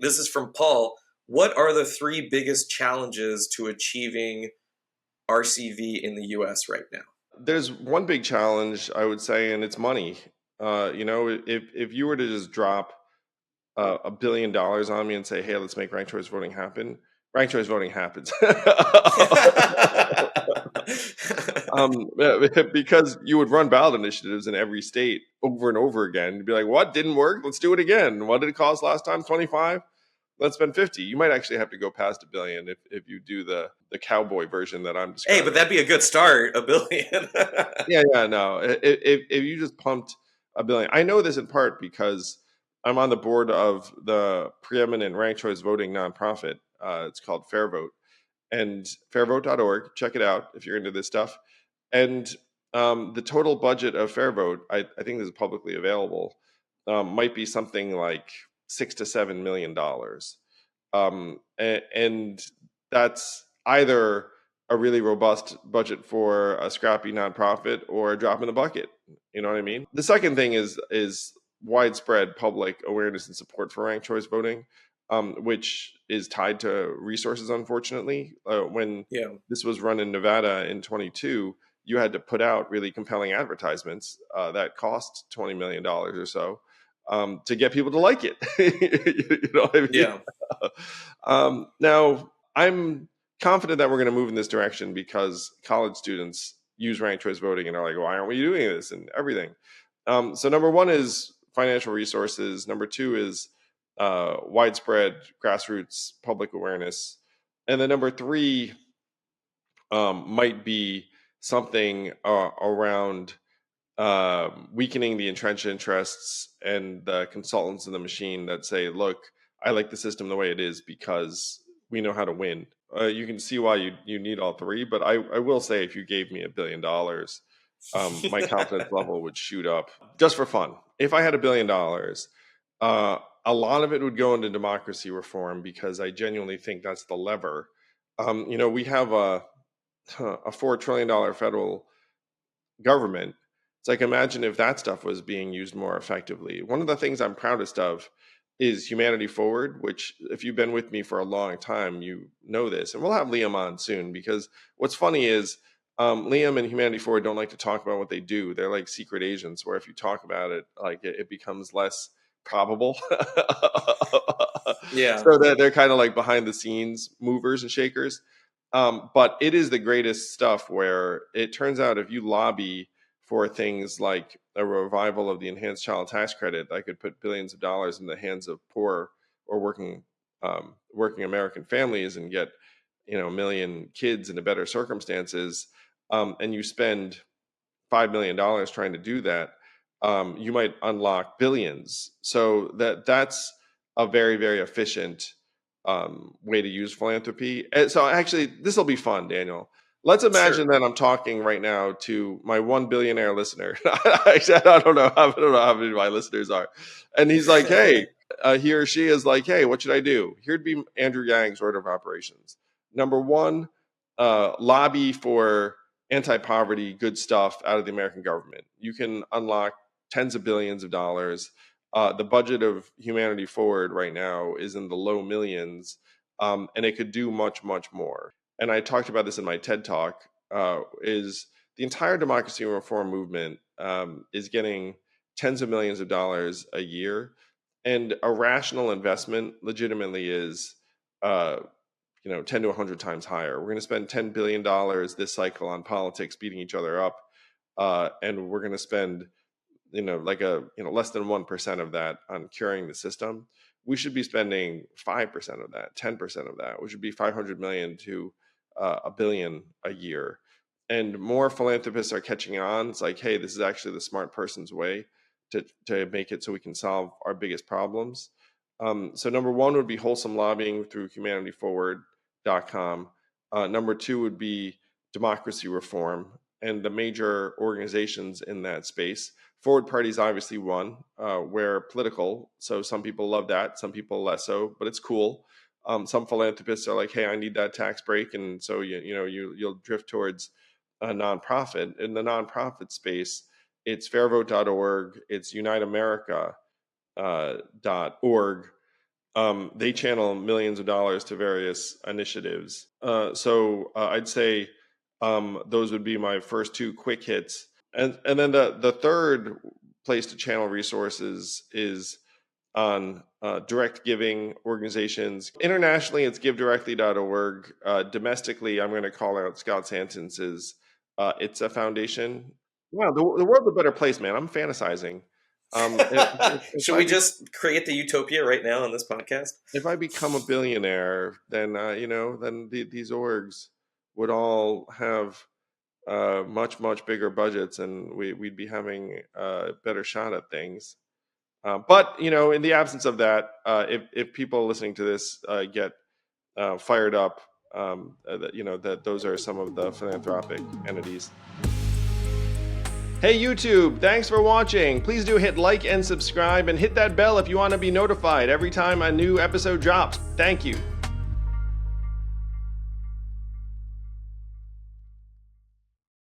This is from Paul. What are the three biggest challenges to achieving RCV in the US right now? There's one big challenge, I would say, and it's money. If you were to just drop $1 billion on me and say, "Hey, let's make ranked choice voting happen," ranked choice voting happens. Because you would run ballot initiatives in every state over and over again. You'd be like, "What didn't work? Let's do it again. What did it cost last time? 25. Let's spend 50." You might actually have to go past $1 billion if you do the cowboy version that I'm Hey, but describing. that'd be a good start, $1 billion. Yeah, no. If you just pumped $1 billion, I know this in part because I'm on the board of the preeminent ranked choice voting nonprofit. It's called Fair Vote, and fairvote.org. Check it out if you're into this stuff. And the total budget of Fair Vote, I think this is publicly available, might be something like $6 to $7 million, and that's either a really robust budget for a scrappy nonprofit or a drop in the bucket. You know what I mean? The second thing is widespread public awareness and support for ranked choice voting, which is tied to resources. Unfortunately, when Yeah. this was run in Nevada in 22, you had to put out really compelling advertisements that cost $20 million or so to get people to like it. You know what I mean? Yeah. Now, I'm confident that we're going to move in this direction because college students use ranked choice voting and are like, why aren't we doing this and everything? So, number one is financial resources. Number two is widespread grassroots public awareness. And then number three might be something around weakening the entrenched interests and the consultants in the machine that say, look, I like the system the way it is because we know how to win. You can see why you need all three, but I will say if you gave me $1 billion, my confidence level would shoot up just for fun. If I had $1 billion, a lot of it would go into democracy reform because I genuinely think that's the lever. We have a $4 trillion federal government. It's like imagine if that stuff was being used more effectively. One of the things I'm proudest of is Humanity Forward, which if you've been with me for a long time, you know this. And we'll have Liam on soon because what's funny is Liam and Humanity Forward don't like to talk about what they do. They're like secret agents where if you talk about it, like it becomes less probable. Yeah. So that they're kind of like behind the scenes movers and shakers. But it is the greatest stuff where it turns out if you lobby for things like a revival of the enhanced child tax credit that could put billions of dollars in the hands of poor or working American families and get a million kids into better circumstances, and you spend $5 million trying to do that, you might unlock billions. So that's a very very efficient way to use philanthropy. And so actually, this will be fun, Daniel. Let's imagine Sure. that I'm talking right now to my 1 billionaire listener. I don't know. I don't know how many of my listeners are, and he's like, "Hey," he or she is like, "Hey, what should I do?" Here'd be Andrew Yang's order of operations. Number one, lobby for anti-poverty good stuff out of the American government. You can unlock tens of billions of dollars. The budget of Humanity Forward right now is in the low millions, and it could do much, much more. And I talked about this in my TED talk. Is the entire democracy reform movement is getting tens of millions of dollars a year, and a rational investment legitimately is uh, 10 to 100 times higher. We're going to spend $10 billion this cycle on politics beating each other up, and we're going to spend like less than 1% of that on curing the system. We should be spending 5% of that, 10% of that, which would be 500 million to a billion a year. And more philanthropists are catching on. It's like, hey, this is actually the smart person's way to make it so we can solve our biggest problems. So number one would be wholesome lobbying through humanityforward.com. Number two would be democracy reform and the major organizations in that space. Forward Party is obviously one, where political. So some people love that, some people less so, but it's cool. Some philanthropists are like, "Hey, I need that tax break," and so you'll drift towards a nonprofit. In the nonprofit space, it's fairvote.org, it's uniteamerica.org, they channel millions of dollars to various initiatives. So I'd say those would be my first two quick hits. And then the third place to channel resources is on direct giving organizations. Internationally, it's givedirectly.org. Domestically, I'm going to call out Scott Sanson's It's a Foundation. Wow, the world's a better place, man. I'm fantasizing. Should we just create the utopia right now on this podcast? If I become a billionaire, then then these orgs would all have much bigger budgets, and we'd be having a better shot at things. But in the absence of that, if people listening to this get fired up, that those are some of the philanthropic entities. Hey YouTube, thanks for watching. Please do hit like and subscribe, and hit that bell if you want to be notified every time a new episode drops. Thank you.